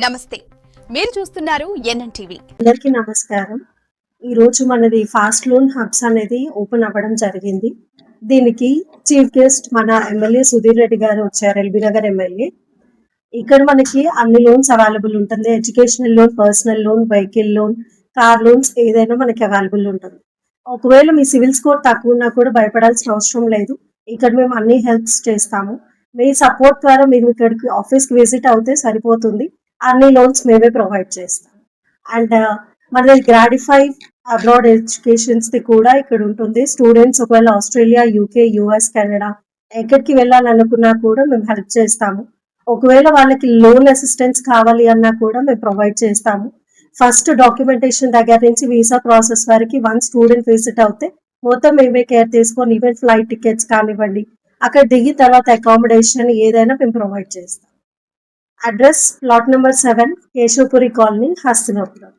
నమస్తే, మీరు చూస్తున్నారు ఎన్ఎన్టీవీ. అందరికీ నమస్కారం. ఈరోజు మనది ఫాస్ట్ లోన్ హబ్స్ అనేది ఓపెన్ అవ్వడం జరిగింది. దీనికి చీఫ్ గెస్ట్ మన ఎమ్మెల్యే సుధీర్ రెడ్డి గారు వచ్చారు, ఎల్బీ నగర్ ఎమ్మెల్యే. ఇక్కడ మనకి అన్ని లోన్స్ అవైలబుల్ ఉంటుంది. Educational loan, personal loan, vehicle loan, car loans ఏదైనా మనకి అవైలబుల్ ఉంటుంది. ఒకవేళ మీ సివిల్ స్కోర్ తక్కువ ఉన్నా కూడా భయపడాల్సిన అవసరం లేదు. ఇక్కడ మేము అన్ని హెల్ప్స్ చేస్తాము. మీ సపోర్ట్ ద్వారా మీరు ఇక్కడికి ఆఫీస్కి విజిట్ అవుతే సరిపోతుంది. అన్ని లోన్స్ మేమే ప్రొవైడ్ చేస్తాం. అండ్ మనది గ్రాడిఫై అబ్రాడ్ ఎడ్యుకేషన్స్ది కూడా ఇక్కడ ఉంటుంది. స్టూడెంట్స్ ఒకవేళ ఆస్ట్రేలియా, యూకే, యూఎస్, కెనడా ఎక్కడికి వెళ్ళాలనుకున్నా కూడా మేము హెల్ప్ చేస్తాము. ఒకవేళ వాళ్ళకి లోన్ అసిస్టెన్స్ కావాలి అన్నా కూడా మేము ప్రొవైడ్ చేస్తాము. ఫస్ట్ డాక్యుమెంటేషన్ దగ్గర నుంచి వీసా ప్రాసెస్ వరకు వన్ స్టూడెంట్ విజిట్ అవుతే మొత్తం మేమే కేర్ తీసుకొని ఈవెన్ ఫ్లైట్ టికెట్స్ కానివ్వండి, అక్కడ దిగిన తర్వాత అకామిడేషన్ ఏదైనా మేము ప్రొవైడ్ చేస్తాం. Address plot number 7, Keshavapuri colony, Hastinapuram.